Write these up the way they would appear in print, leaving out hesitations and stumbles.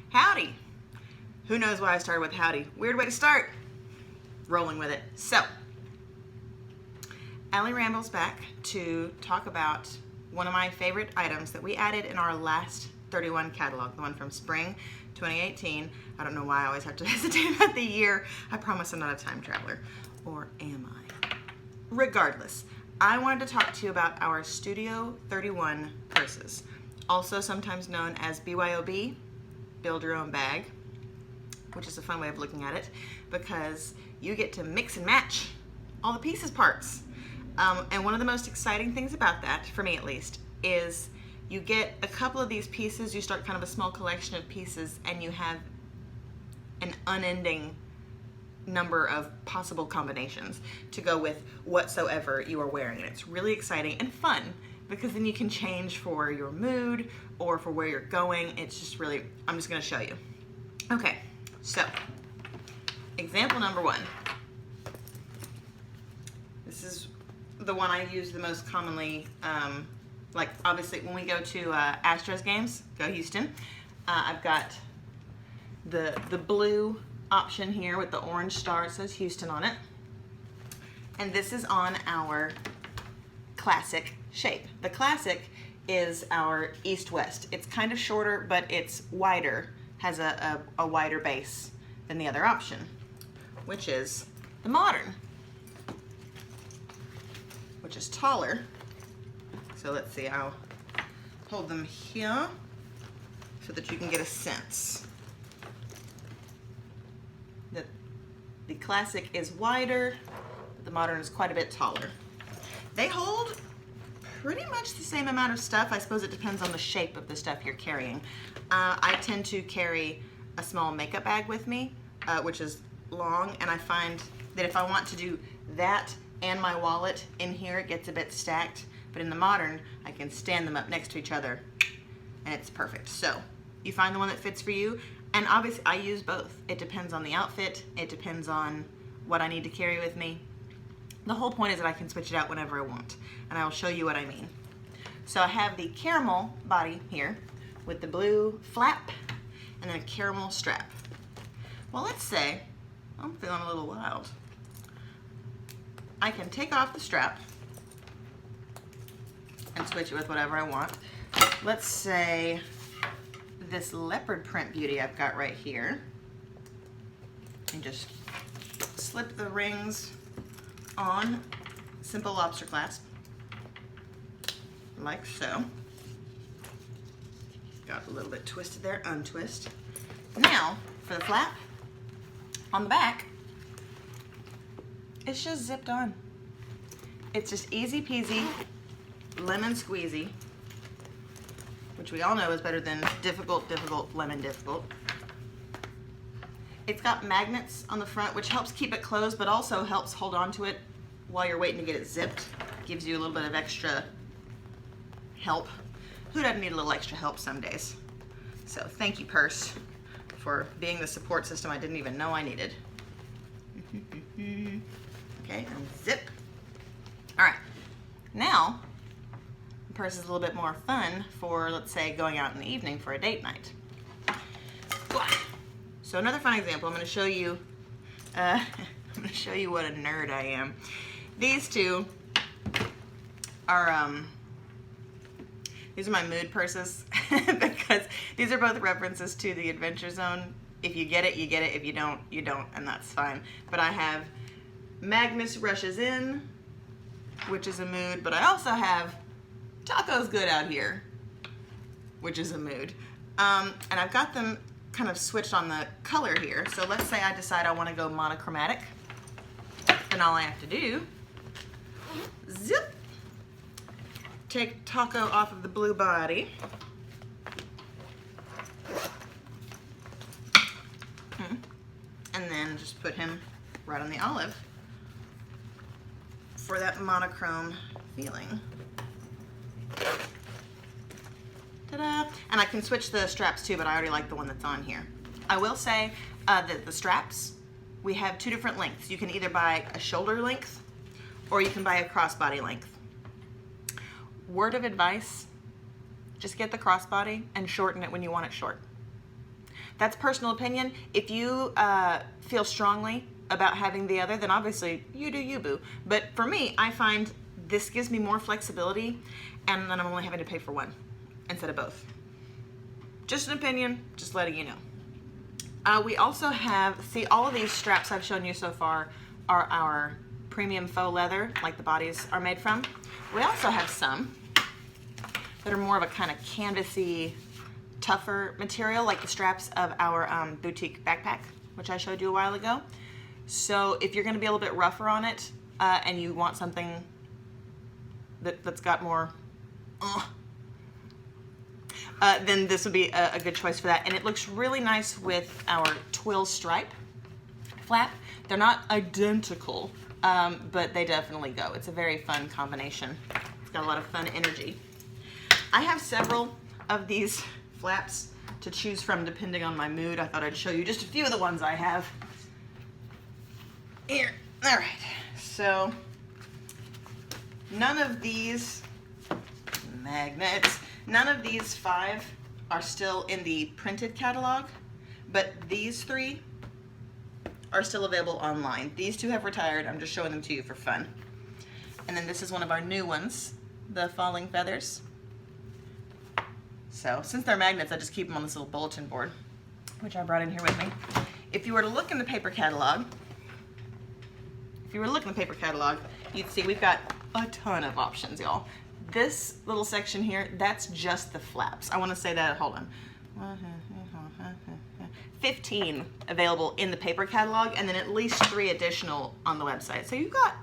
Howdy. Who knows why I started with howdy? Weird way to start. Rolling with it. So, AlliRambles back to talk about one of my favorite items that we added in our last 31 catalog, the one from spring 2018. I don't know why I always have to hesitate about the year. I promise I'm not a time traveler. Or am I? Regardless, I wanted to talk to you about our Studio 31 purses, also sometimes known as BYOB, Build Your Own Bag, which is a fun way of looking at it because you get to mix and match all the pieces parts. And one of the most exciting things about that, for me at least, is you get a couple of these pieces, you start kind of a small collection of pieces, and you have an unending number of possible combinations to go with whatsoever you are wearing. And it's really exciting and fun because then you can change for your mood or for where you're going. It's just really, I'm just gonna show you. Okay, so example number one. This is the one I use the most commonly, like obviously when we go to Astros games, go Houston. I've got the blue option here with the orange star. It says Houston on it. And this is on our classic shape. The classic is our east-west. It's kind of shorter, but it's wider, has a wider base than the other option, which is the modern, which is taller. So let's see, I'll hold them here so that you can get a sense. The classic is wider, but the modern is quite a bit taller. They hold pretty much the same amount of stuff. I suppose it depends on the shape of the stuff you're carrying. I tend to carry a small makeup bag with me, which is long, and I find that if I want to do that and my wallet in here, it gets a bit stacked. But in the modern, I can stand them up next to each other, and it's perfect. So you find the one that fits for you. And obviously I use both. It depends on the outfit. It depends on what I need to carry with me. The whole point is that I can switch it out whenever I want. And I will show you what I mean. So I have the caramel body here with the blue flap and then a caramel strap. Well, let's say I'm feeling a little wild. I can take off the strap and switch it with whatever I want. Let's say this leopard print beauty I've got right here, and just slip the rings on, simple lobster clasp, like so. Got a little bit twisted there, untwist. Now, for the flap, on the back, it's just zipped on. It's just easy peasy, lemon squeezy, which we all know is better than difficult, lemon difficult. It's got magnets on the front, which helps keep it closed, but also helps hold on to it while you're waiting to get it zipped. Gives you a little bit of extra help. Who doesn't need a little extra help some days? So thank you, purse, for being the support system I didn't even know I needed. Okay, and zip. All right, now, purse is a little bit more fun for, let's say, going out in the evening for a date night. So another fun example, I'm going to show you what a nerd I am. These two are my mood purses because these are both references to the Adventure Zone. If you get it, you get it. If you don't, you don't, and that's fine. But I have Magnus Rushes In, which is a mood, but I also have Taco's Good Out Here, which is a mood. And I've got them kind of switched on the color here. So let's say I decide I want to go monochromatic. Then all I have to do, zip, take Taco off of the blue body. And then just put him right on the olive for that monochrome feeling. Ta-da! And I can switch the straps too, but I already like the one that's on here. I will say that the straps, we have two different lengths. You can either buy a shoulder length or you can buy a crossbody length. Word of advice, just get the crossbody and shorten it when you want it short. that's personal opinion. If you feel strongly about having the other, then obviously you do you, boo. But for me, I find this gives me more flexibility, and then I'm only having to pay for one instead of both. Just an opinion, just letting you know. We also have, see, all of these straps I've shown you so far are our premium faux leather, like the bodies are made from. We also have some that are more of a kind of canvasy, tougher material, like the straps of our boutique backpack, which I showed you a while ago. So if you're going to be a little bit rougher on it, and you want something that's got more, then this would be a good choice for that. And it looks really nice with our twill stripe flap. They're not identical, but they definitely go. It's a very fun combination. It's got a lot of fun energy. I have several of these flaps to choose from depending on my mood. I thought I'd show you just a few of the ones I have. Here, all right. So none of these magnets, none of these 5 are still in the printed catalog, but these 3 are still available online. These 2 have retired. I'm just showing them to you for fun. And then this is one of our new ones, the falling feathers. So since they're magnets, I just keep them on this little bulletin board, which I brought in here with me. If you were to look in the paper catalog, you'd see we've got a ton of options, y'all. This little section here, that's just the flaps. I want to say that, hold on. 15 available in the paper catalog, and then at least 3 additional on the website. So you've got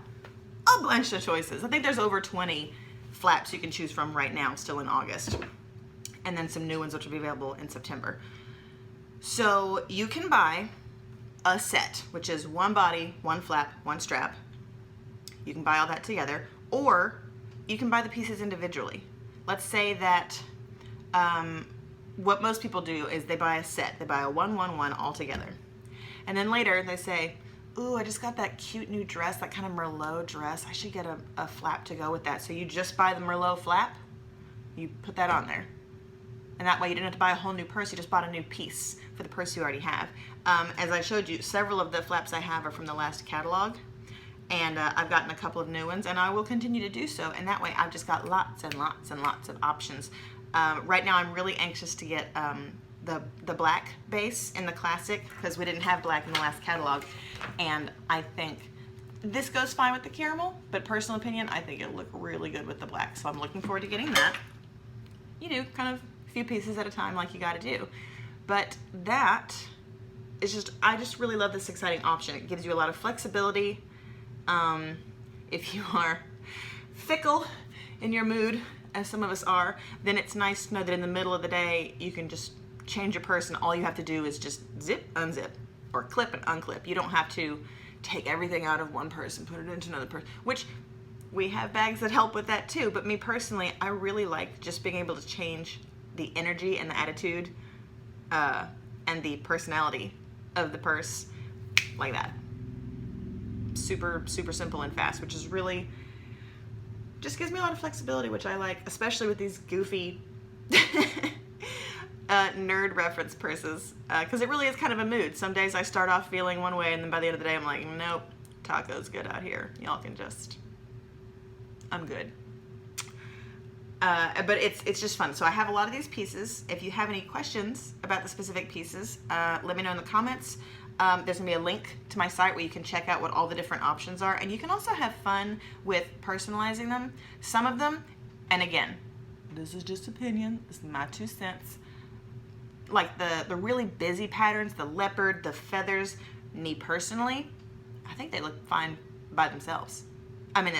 a bunch of choices. I think there's over 20 flaps you can choose from right now, still in August. And then some new ones which will be available in September. So you can buy a set, which is 1 body, 1 flap, 1 strap. You can buy all that together, or you can buy the pieces individually. Let's say that what most people do is they buy a set. They buy a 1-1-1 all together. And then later they say, ooh, I just got that cute new dress, that kind of Merlot dress. I should get a flap to go with that. So you just buy the Merlot flap, you put that on there. And that way you didn't have to buy a whole new purse, you just bought a new piece for the purse you already have. As I showed you, several of the flaps I have are from the last catalog, and I've gotten a couple of new ones, and I will continue to do so, and that way I've just got lots and lots and lots of options. Right now I'm really anxious to get the black base in the classic, because we didn't have black in the last catalog, and I think this goes fine with the caramel, but personal opinion, I think it'll look really good with the black, so I'm looking forward to getting that. You do, kind of few pieces at a time like you got to do. But that is just, I just really love this exciting option. It gives you a lot of flexibility. If you are fickle in your mood, as some of us are, then it's nice to know that in the middle of the day you can just change your purse and all you have to do is just zip, unzip, or clip and unclip. You don't have to take everything out of one purse and put it into another purse, which we have bags that help with that too, but me personally, I really like just being able to change the energy and the attitude and the personality of the purse like that. Super, super simple and fast, which is really, just gives me a lot of flexibility, which I like, especially with these goofy nerd reference purses, because it really is kind of a mood. Some days I start off feeling one way, and then by the end of the day I'm like, nope, taco's good out here. Y'all can just, I'm good. But it's just fun. So I have a lot of these pieces. If you have any questions about the specific pieces, let me know in the comments. There's gonna be a link to my site where you can check out what all the different options are, and you can also have fun with personalizing them. Some of them, and again, this is just opinion, this is my 2 cents, like the really busy patterns, the leopard, the feathers, me personally, I think they look fine by themselves. I mean,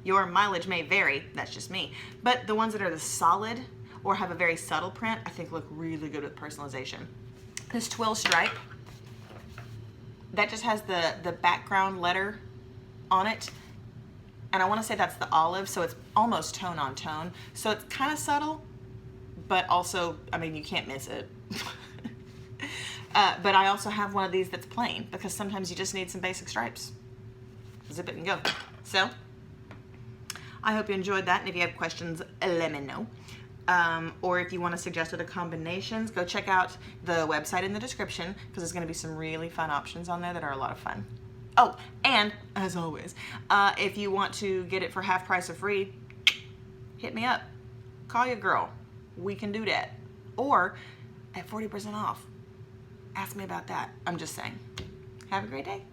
your mileage may vary, that's just me. But the ones that are the solid or have a very subtle print, I think look really good with personalization. This twill stripe, that just has the background letter on it. And I wanna say that's the olive, so it's almost tone on tone. So it's kind of subtle, but also, I mean, you can't miss it. But I also have one of these that's plain, because sometimes you just need some basic stripes. Zip it and go. So, I hope you enjoyed that, and if you have questions, let me know. Or if you want to suggest other combinations, go check out the website in the description, because there's going to be some really fun options on there that are a lot of fun. Oh, and as always, if you want to get it for half price or free, hit me up. Call your girl. We can do that. Or at 40% off. Ask me about that. I'm just saying. Have a great day.